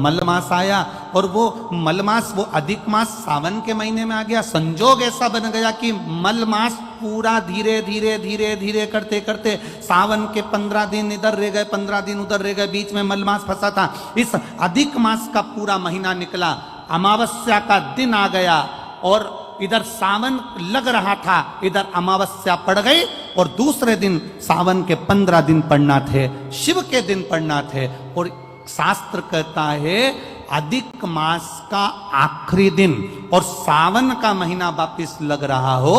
मलमास आया और वो मलमास, वो अधिक मास सावन के महीने में आ गया। संजोग ऐसा बन गया कि मलमास पूरा धीरे धीरे धीरे धीरे करते करते सावन के 15 दिन इधर रह गए, 15 दिन उधर रह गए, बीच में मलमास फंसा था। इस अधिक मास का पूरा महीना निकला, अमावस्या का दिन आ गया और इधर सावन लग रहा था, इधर अमावस्या पड़ गई और दूसरे दिन सावन के 15 दिन पड़ना थे, शिव के दिन पड़ना थे। और शास्त्र कहता है अधिक मास का आखिरी दिन और सावन का महीना वापिस लग रहा हो,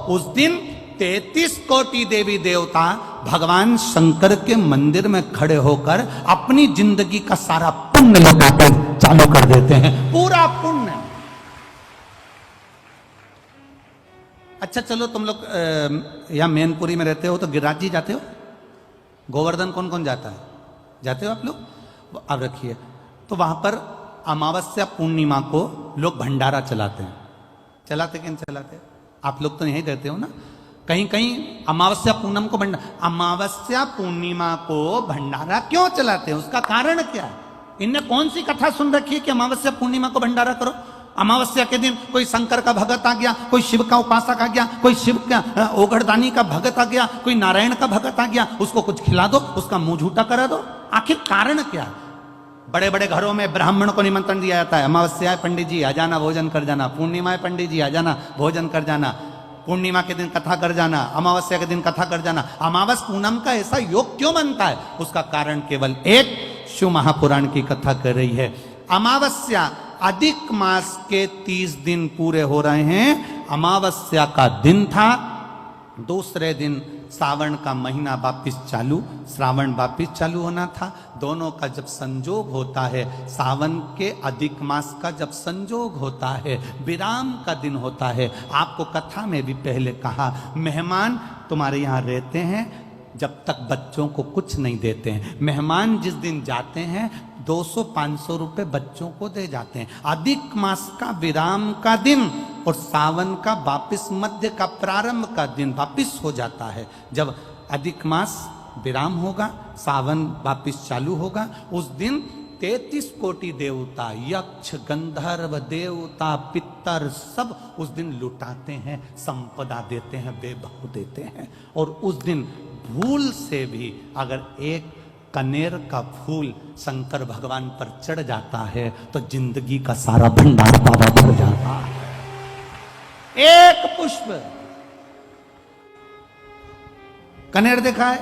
उस दिन 33 कोटि देवी देवता भगवान शंकर के मंदिर में खड़े होकर अपनी जिंदगी का सारा पुण्य लौटाते चालू कर देते हैं, पूरा पुण्य। अच्छा चलो, तुम लोग यहाँ मैनपुरी में रहते हो तो गिरिराज जी जाते हो? गोवर्धन कौन कौन जाता है? जाते हो आप लोग? अब रखिए, तो वहां पर अमावस्या पूर्णिमा को लोग भंडारा चलाते हैं। चलाते कि नहीं चलाते? आप लोग तो यहीं रहते हो ना। कहीं कहीं अमावस्या पूनम को अमावस्या पूर्णिमा को भंडारा क्यों चलाते हैं? उसका कारण क्या है? इनने कौन सी कथा सुन रखी है कि अमावस्या पूर्णिमा को भंडारा करो? अमावस्या के दिन कोई शंकर का भगत आ गया, कोई शिव का उपासक आ गया, कोई शिव का ओघड़दानी का भगत आ गया, कोई नारायण का भगत आ गया, उसको कुछ खिला दो, उसका मुंह झूठा करा दो। आखिर कारण क्या है? बड़े बड़े घरों में ब्राह्मण को निमंत्रण दिया जाता है, अमावस्या है पंडित जी आ जाना, भोजन कर जाना। पूर्णिमा है पंडित जी आ जाना, भोजन कर जाना। पूर्णिमा के दिन कथा कर जाना, अमावस्या के दिन कथा कर जाना। अमावस पूनम का ऐसा योग क्यों बनता है? उसका कारण केवल एक, शिव महापुराण की कथा कर रही है। अमावस्या अधिक मास के 30 दिन पूरे हो रहे हैं। अमावस्या का दिन था, दूसरे दिन सावन का महीना वापिस चालू, श्रावण वापिस चालू होना था। दोनों का जब संजोग होता है, सावन के अधिक मास का जब संजोग होता है, विराम का दिन होता है। आपको कथा में भी पहले कहा, मेहमान तुम्हारे यहाँ रहते हैं जब तक बच्चों को कुछ नहीं देते हैं। मेहमान जिस दिन जाते हैं 200-500 रुपए बच्चों को दे जाते हैं। अधिक मास का विराम का दिन और सावन का वापिस मध्य का प्रारंभ का दिन वापिस हो जाता है। जब अधिक मास विराम होगा, सावन वापिस चालू होगा, उस दिन 33 कोटि देवता, यक्ष, गंधर्व, देवता, पितर सब उस दिन लुटाते हैं, संपदा देते हैं, वैभव देते हैं। और उस दिन भूल से भी अगर एक कनेर का फूल शंकर भगवान पर चढ़ जाता है तो जिंदगी का सारा भंडार बाबा भर जाता है। एक पुष्प, कनेर देखा है?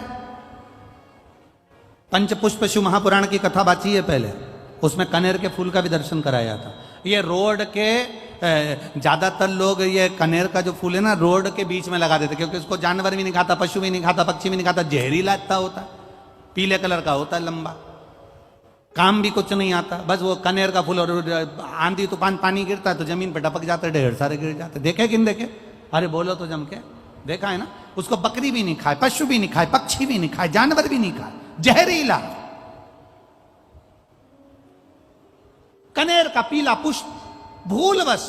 पंचपुष्प शिव महापुराण की कथा बाची है पहले, उसमें कनेर के फूल का भी दर्शन कराया था। ये रोड के ज्यादातर लोग ये कनेर का जो फूल है ना रोड के बीच में लगा देते, क्योंकि उसको जानवर भी नहीं खाता, पशु भी नहीं खाता, पक्षी भी नहीं खाता, जहरीला इतना होता है, पीले कलर का होता है, लंबा, काम भी कुछ नहीं आता। बस वो कनेर का फूल, और आंधी तूफान पानी गिरता है तो जमीन पे टपक जाते, ढेर सारे गिर जाते। देखे कि नहीं देखे? अरे बोलो तो जम के, देखा है ना? उसको बकरी भी नहीं खाए, पशु भी नहीं खाए, पक्षी भी नहीं खाए, जानवर भी नहीं खाए, जहरीला कनेर का पीला पुष्प। भूलवश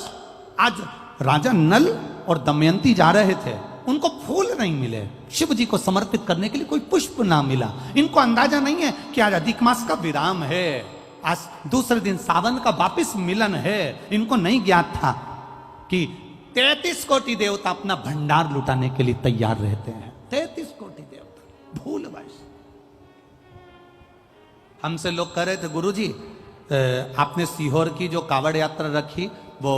आज राजा नल और दमयंती जा रहे थे, उनको फूल नहीं मिले, शिव जी को समर्पित करने के लिए कोई पुष्प ना मिला। इनको अंदाजा नहीं है कि आज अधिक मास का विराम है, आज दूसरे दिन सावन का वापिस मिलन है। इनको नहीं ज्ञात था कि 33 कोटि देवता अपना भंडार लुटाने के लिए तैयार रहते हैं। 33 कोटि देवता, भूलवश। हमसे लोग कह रहे थे, गुरुजी आपने सीहोर की जो कावड़ यात्रा रखी वो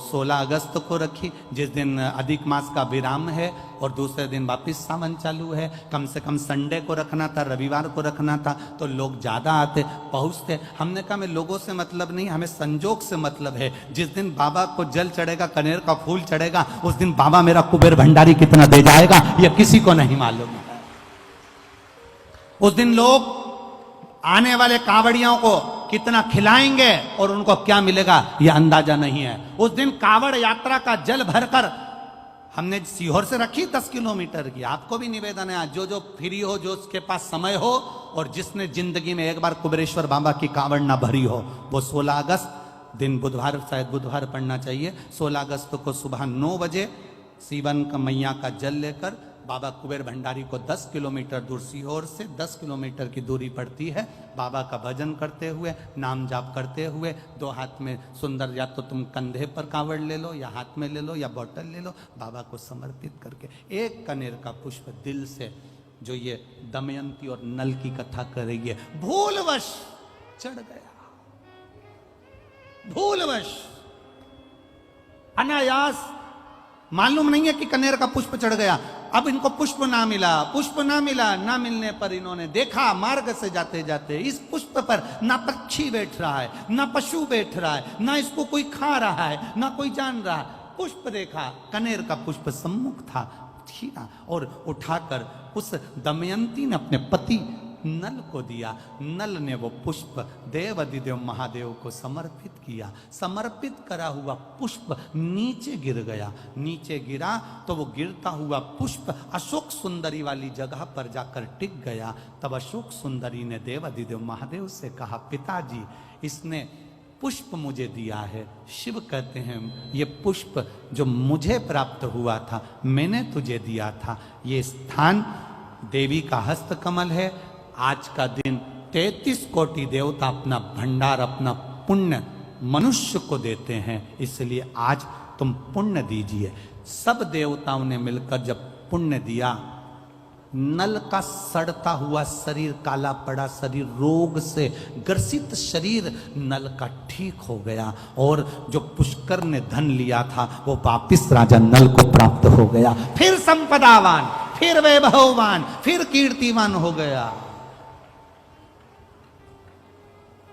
16 अगस्त को रखी, जिस दिन अधिक मास का विराम है और दूसरे दिन वापिस सावन चालू है। कम से कम संडे को रखना था, रविवार को रखना था, तो लोग ज्यादा आते पहुंचते। हमने कहा, हमें लोगों से मतलब नहीं, हमें संजोग से मतलब है। जिस दिन बाबा को जल चढ़ेगा, कनेर का फूल चढ़ेगा, उस दिन बाबा मेरा कुबेर भंडारी कितना दे जाएगा यह किसी को नहीं मालूम है। उस दिन लोग आने वाले कावड़ियों को कितना खिलाएंगे और उनको क्या मिलेगा यह अंदाजा नहीं है। उस दिन कावड़ यात्रा का जल भरकर हमने सीहोर से रखी 10 किलोमीटर की। आपको भी निवेदन है, जो जो फ्री हो, जो उसके पास समय हो और जिसने जिंदगी में एक बार कुबेरेश्वर बाबा की कावड़ ना भरी हो, वो 16 अगस्त दिन बुधवार, शायद बुधवार पड़ना चाहिए, 16 अगस्त को सुबह 9 बजे सीवन का मैया का जल लेकर बाबा कुबेर भंडारी को 10 किलोमीटर दूर, सीहोर से 10 किलोमीटर की दूरी पड़ती है। बाबा का भजन करते हुए, नाम जाप करते हुए, 2 हाथ में सुंदर, या तो तुम कंधे पर कांवड़ ले लो, या हाथ में ले लो, या बोतल ले लो, बाबा को समर्पित करके एक कनेर का पुष्प दिल से, जो ये दमयंती और नल की कथा कर रही है, भूलवश चढ़ गया, भूलवश, अनायास, मालूम नहीं है कि कनेर का पुष्प चढ़ गया। अब इनको पुष्प ना मिला, पुष्प ना मिला, ना मिलने पर इन्होंने देखा मार्ग से जाते जाते इस पुष्प पर ना पक्षी बैठ रहा है, ना पशु बैठ रहा है, ना इसको कोई खा रहा है, ना कोई जान रहा है। पुष्प देखा, कनेर का पुष्प सम्मुख था, छीना और उठाकर उस दमयंती ने अपने पति नल को दिया। नल ने वो पुष्प देव अधिदेव महादेव को समर्पित किया। समर्पित करा हुआ पुष्प नीचे गिर गया। नीचे गिरा तो वो गिरता हुआ पुष्प अशोक सुंदरी वाली जगह पर जाकर टिक गया। तब अशोक सुंदरी ने देव अधिदेव महादेव से कहा, पिताजी इसने पुष्प मुझे दिया है। शिव कहते हैं ये पुष्प जो मुझे प्राप्त हुआ था, मैंने तुझे दिया था। ये स्थान देवी का हस्तकमल है। आज का दिन 33 कोटि देवता अपना भंडार, अपना पुण्य मनुष्य को देते हैं, इसलिए आज तुम पुण्य दीजिए। सब देवताओं ने मिलकर जब पुण्य दिया, नल का सड़ता हुआ शरीर, काला पड़ा शरीर, रोग से ग्रसित शरीर नल का ठीक हो गया। और जो पुष्कर ने धन लिया था वो वापिस राजा नल को प्राप्त हो गया। फिर संपदावान, फिर वैभववान, फिर कीर्तिवान हो गया,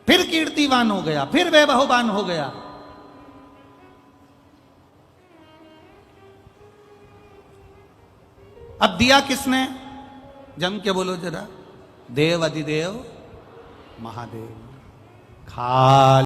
फिर कीर्तिवान हो गया, फिर वैभववान हो गया। अब दिया किसने? जम के बोलो जरा, देव अधिदेव महादेव। खाली